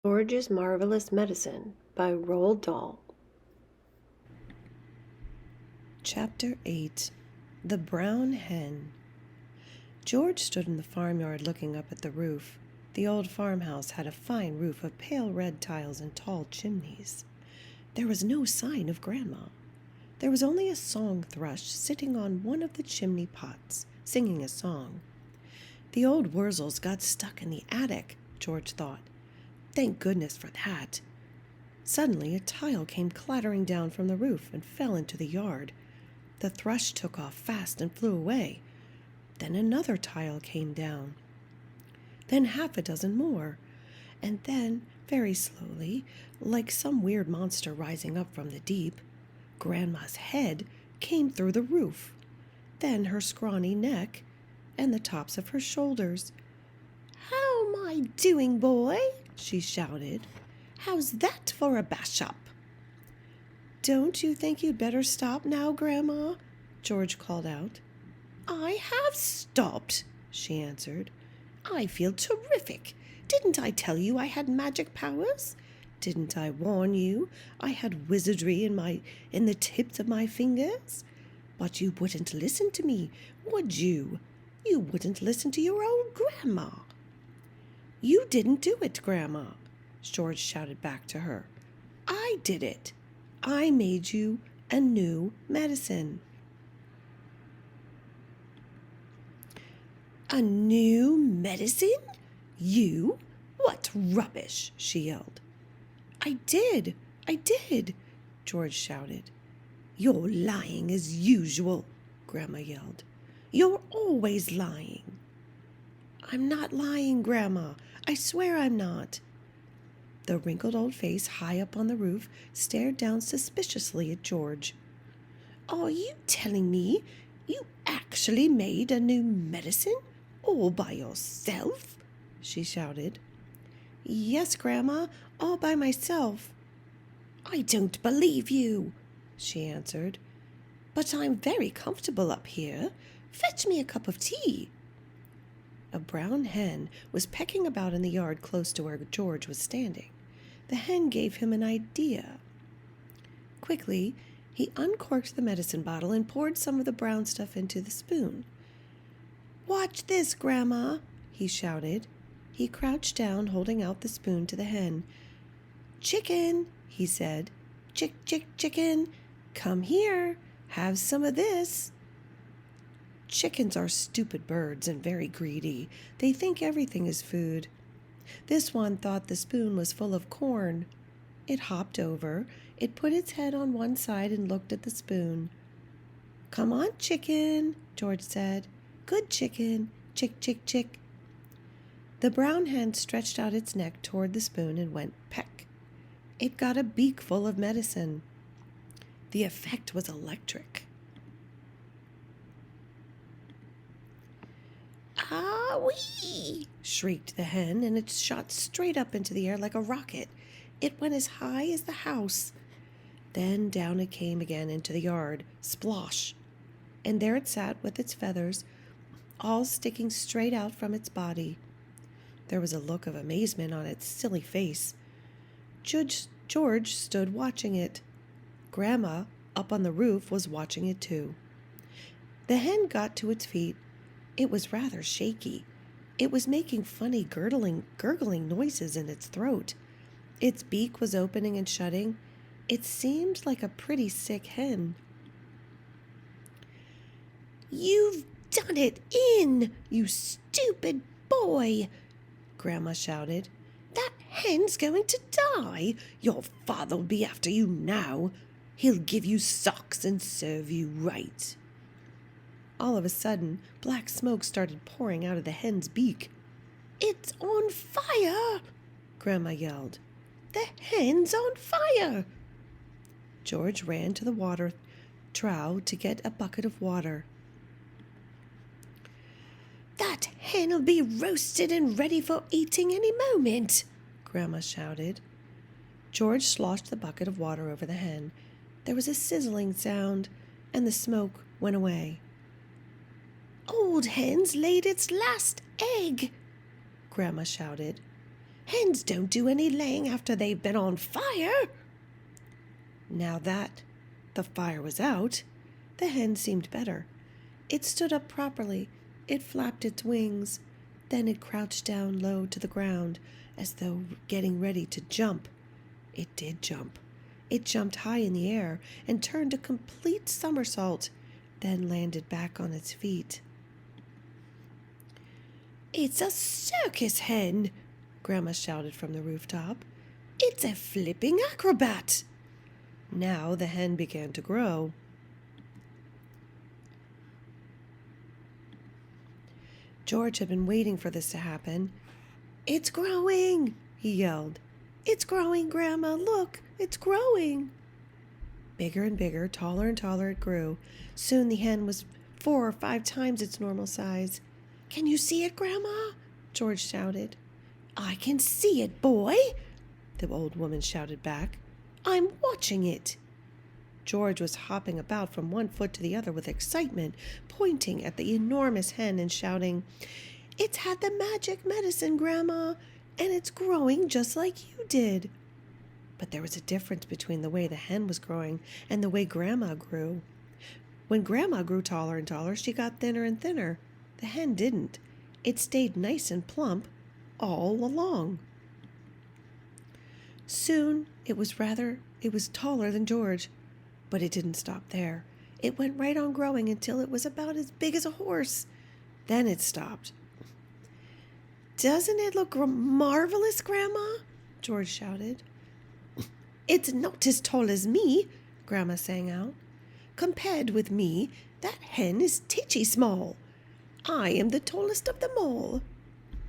George's Marvelous Medicine by Roald Dahl. Chapter 8 The Brown Hen. George stood in the farmyard looking up at the roof. The old farmhouse had a fine roof of pale red tiles and tall chimneys. There was no sign of Grandma. There was only a song thrush sitting on one of the chimney pots, singing a song. The old Wurzels got stuck in the attic, George thought. Thank goodness for that. Suddenly, a tile came clattering down from the roof and fell into the yard. The thrush took off fast and flew away. Then another tile came down. Then half a dozen more. And then, very slowly, like some weird monster rising up from the deep, Grandma's head came through the roof. Then her scrawny neck and the tops of her shoulders. "How am I doing, boy?" she shouted. "How's that for a bash-up?" "Don't you think you'd better stop now, Grandma?" George called out. "I have stopped," she answered. "I feel terrific. Didn't I tell you I had magic powers? Didn't I warn you I had wizardry in the tips of my fingers? But you wouldn't listen to me, would you? You wouldn't listen to your old Grandma." "You didn't do it, Grandma," George shouted back to her. "I did it. I made you a new medicine." "A new medicine? You? What rubbish!" she yelled. I did, George shouted. "You're lying as usual," Grandma yelled. "You're always lying." "I'm not lying, Grandma. I swear I'm not." The wrinkled old face high up on the roof stared down suspiciously at George. "Are you telling me you actually made a new medicine all by yourself?" she shouted. "Yes, Grandma, all by myself." "I don't believe you," she answered. "But I'm very comfortable up here. Fetch me a cup of tea." A brown hen was pecking about in the yard close to where George was standing. The hen gave him an idea. Quickly, he uncorked the medicine bottle and poured some of the brown stuff into the spoon. "Watch this, Grandma," he shouted. He crouched down, holding out the spoon to the hen. "Chicken," he said. "Chick, chick, chicken. Come here. Have some of this." Chickens are stupid birds and very greedy. They think everything is food. This one thought the spoon was full of corn. It hopped over. It put its head on one side and looked at the spoon. "Come on, chicken," George said. "Good chicken. Chick, chick, chick." The brown hen stretched out its neck toward the spoon and went peck. It got a beak full of medicine. The effect was electric. "Ah-wee!" shrieked the hen, and it shot straight up into the air like a rocket. It went as high as the house. Then down it came again into the yard, splosh, and there it sat with its feathers all sticking straight out from its body. There was a look of amazement on its silly face. George stood watching it. Grandma, up on the roof, was watching it too. The hen got to its feet. It was rather shaky. It was making funny gurgling noises in its throat. Its beak was opening and shutting. It seemed like a pretty sick hen. "You've done it in, you stupid boy!" Grandma shouted. "That hen's going to die. Your father'll be after you now. He'll give you socks and serve you right." All of a sudden, black smoke started pouring out of the hen's beak. "It's on fire!" Grandma yelled. "The hen's on fire!" George ran to the water trough to get a bucket of water. "That hen'll be roasted and ready for eating any moment," Grandma shouted. George sloshed the bucket of water over the hen. There was a sizzling sound, and the smoke went away. "Old hen's laid its last egg," Grandma shouted. Hens don't do any laying after they've been on fire. Now that the fire was out, the hen seemed better. It stood up properly. It flapped its wings. Then it crouched down low to the ground, as though getting ready to jump. It did jump. It jumped high in the air and turned a complete somersault, then landed back on its feet. "It's a circus hen!" Grandma shouted from the rooftop. "It's a flipping acrobat!" Now the hen began to grow. George had been waiting for this to happen. "It's growing!" he yelled. "It's growing, Grandma! Look, it's growing!" Bigger and bigger, taller and taller it grew. Soon the hen was 4 or 5 times its normal size. "Can you see it, Grandma?" George shouted. "I can see it, boy," the old woman shouted back. "I'm watching it." George was hopping about from one foot to the other with excitement, pointing at the enormous hen and shouting, "It's had the magic medicine, Grandma, and it's growing just like you did." But there was a difference between the way the hen was growing and the way Grandma grew. When Grandma grew taller and taller, she got thinner and thinner. The hen didn't. It stayed nice and plump all along. Soon it was taller than George, but it didn't stop there. It went right on growing until it was about as big as a horse. Then it stopped. "Doesn't it look marvelous, Grandma?" George shouted. "It's not as tall as me," Grandma sang out. "Compared with me, that hen is titchy small. I am the tallest of them all."